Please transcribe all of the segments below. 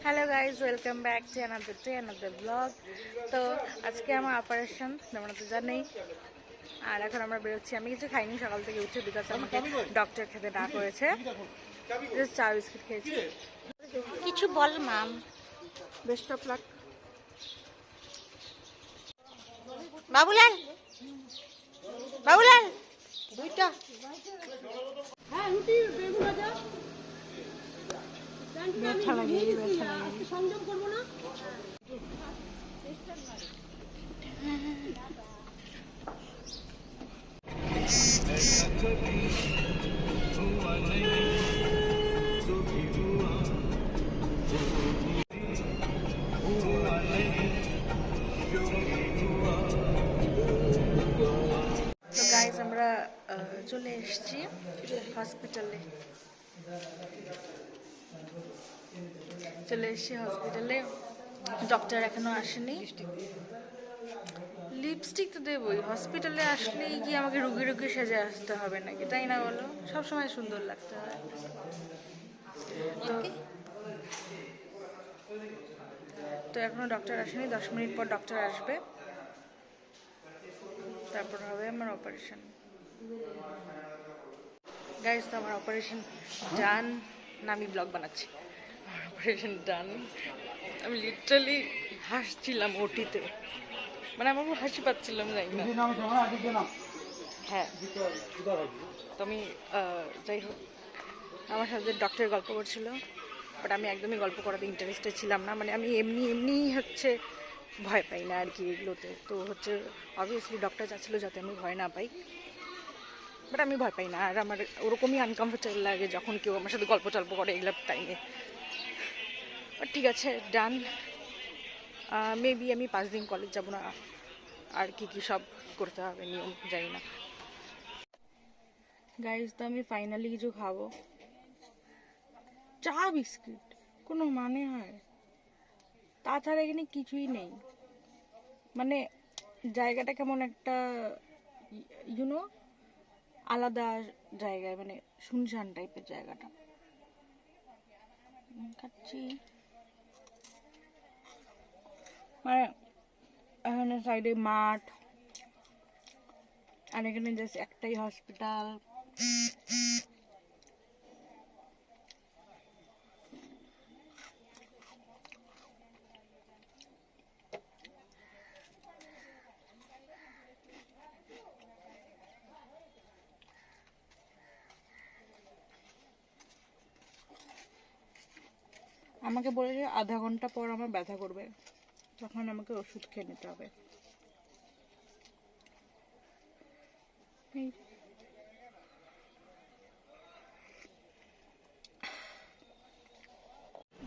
Hello guys, welcome back to another blog. তো আজকে আমার অপারেশন, তোমরা তো জানেই। আর এখন আমরা বেরোচ্ছি। আমি কিছু খাইনি সকাল থেকে উঠে, বিকজ আমাকে ডক্টর খেতে না করেছে। জাস্ট চা বিস্কিট খেয়েছি। কিছু বল মাম। Best of luck. Babulal, Babulal দুইটা। হ্যাঁ রুটি বেগুন ভাজা। ব্যথা লাগে, ব্যথা লাগে। সংযম করবো না। তো গাইজ আমরা চলে এসেছি হসপিটালে। ডক্টর এখনো আসেনি। লিপস্টিক তো দেবই, হসপিটালে আসলেই কি আমাকে রুগী রুগী সেজে আসতে হবে নাকি, তাই না বলো? সবসময় সুন্দর লাগতে হয়। তো এখনো ডক্টর আসেনি, 10 মিনিট পর ডক্টর আসবে, তারপর হবে আমার অপারেশন। গাইজ, তো আমার অপারেশন ডান না, আমি ব্লগ বানাচ্ছি। অপারেশন ডান। আমি লিটারালি হাসছিলাম ওটিতে, মানে আমার খুব হাসি পাচ্ছিলাম, জানি না। হ্যাঁ, তো আমি যাই হোক, আমার সাথে ডক্টর গল্প করছিল, বাট আমি একদমই গল্প করাতে ইন্টারেস্টেড ছিলাম না। মানে আমি এমনি হচ্ছে ভয় পাই না আর কি এগুলোতে। তো হচ্ছে অবভিয়াসলি ডক্টর চাচ্ছিল যাতে আমি ভয় না পাই, বাট আমি ভয় পাই না। আর আমার ওরকমই আনকমফোর্টেবল লাগে যখন কেউ আমার সাথে গল্প টল্প করে এগুলো টাইমে। বাট ঠিক আছে, ডান। মেবি আমি 5 দিন কলেজ যাব না, আর কি কি সব করতে হবে নিয়ম জানি না। গাইজ, তো আমি ফাইনালি কিছু খাবো। চা বিস্কিট কোনো মানে হয়? তাছাড়া এখানে কিছুই নেই। মানে জায়গাটা কেমন একটা ইউনো আলাদা জায়গায়, মানে শুনশান টাইপের জায়গাটা। খাচ্ছি, মানে এখানে সাইডে মাঠ, আর এখানে জাস্ট একটাই হসপিটাল। আমাকে বলেছে আধা ঘন্টা পর আমার ব্যথা করবে, তখন আমাকে ওষুধ খেয়ে নিতে হবে।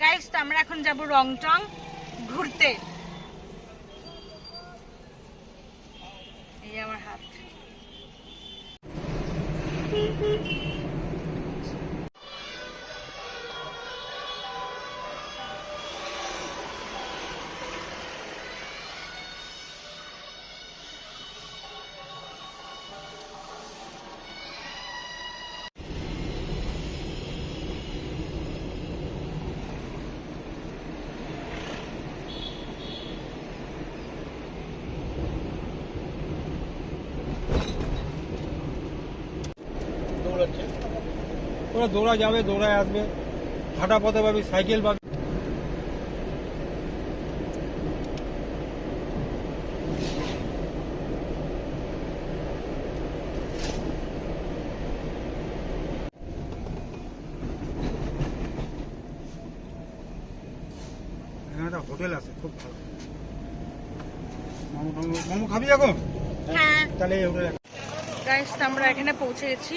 গাইস, তো আমরা এখন যাব রংটং ঘুরতে। এই আমার হাত। ওরা দৌড়া যাবে, দৌড়ায় আসবে, হাঁটা পথে পাবি, সাইকেল পাবি। এখানে একটা হোটেল আছে খুব ভালো। মোমো খাবি এখন? হ্যাঁ, তাহলে এই হোটেলে। গাইস, আমরা এখানে পৌঁছে গেছি।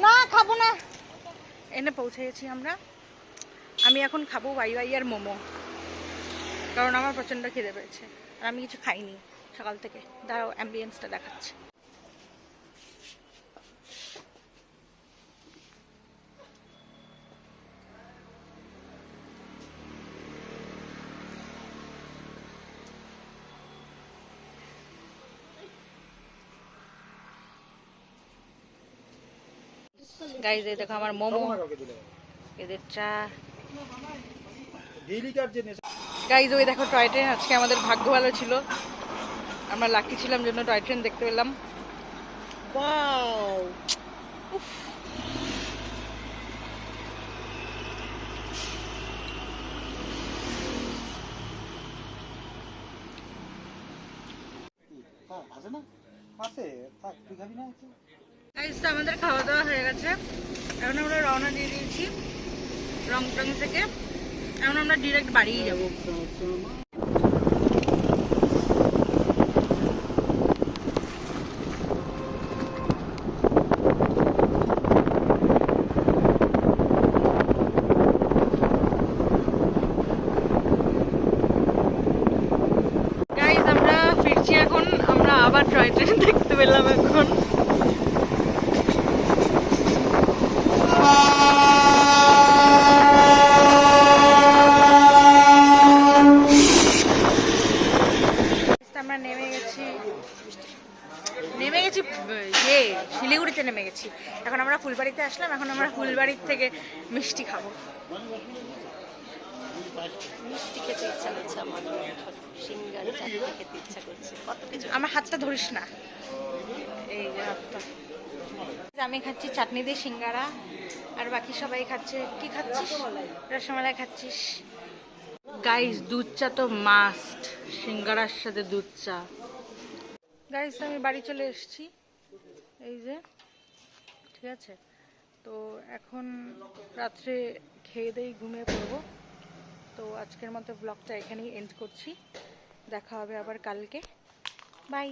না, খাবো না। এখানে পৌঁছে গেছি আমরা। আমি এখন খাবো ওয়াই আর মোমো, কারণ আমার প্রচণ্ড খিদে পেয়েছে। আর আমি কিছু খাইনি সকাল থেকে। দাঁড়াও, অ্যাম্বিয়েন্সটা দেখাচ্ছি। গাইজ, এই দেখো আমার মোমো, এদের চা। ডেইলিকার যে নেশা। গাইজ ওই দেখো টয় ট্রেন, আজকে আমাদের ভাগ্য ভালো ছিল, আমরা লাকি ছিলাম জন্য টয় ট্রেন দেখতে পেলাম। ওয়াও, উফ। আছে না? আছে, থাক, তুই খাবি না? গাইজ তো আমাদের খাওয়া দাওয়া হয়ে গেছে, এখন আমরা রওনা দিয়ে দিয়েছি রংটং থেকে, এখন আমরা ডিরেক্ট বাড়িই যাবো। গাইজ আমরা ফিরছি এখন, আমরা আবার টয় ট্রেন দেখতে পেলাম এখন। আমরা নেমে গেছি শিলিগুড়িতে নেমে গেছি, এখন আমরা ফুলবাড়িতে আসলাম, এখন আমরা ফুলবাড়ির থেকে মিষ্টি খাবো। মিষ্টি খেতে ইচ্ছা করছে আমার, সিঙ্গারা চাটনি খেতে ইচ্ছা করছে, কত কিছু। আমার হাতটা ধরিস না, এই যে হাতটা। আমি খাচ্ছি চাটনি দিয়ে সিঙ্গারা, আর বাকি সবাই খাচ্ছে, কি খাচ্ছিস? রসমালাই খাচ্ছিস। গাইস দুধ চা তো মাস্ট, সিঙ্গারার সাথে দুধ চা। গাইস আমি বাড়ি চলে এসেছি, এই যে, ঠিক আছে। তো এখন রাত্রে খেয়ে দেই ঘুমিয়ে পড়বো। তো আজকের মতো ব্লগটা এখানেই এন্ড করছি, দেখা হবে আবার কালকে, বাই।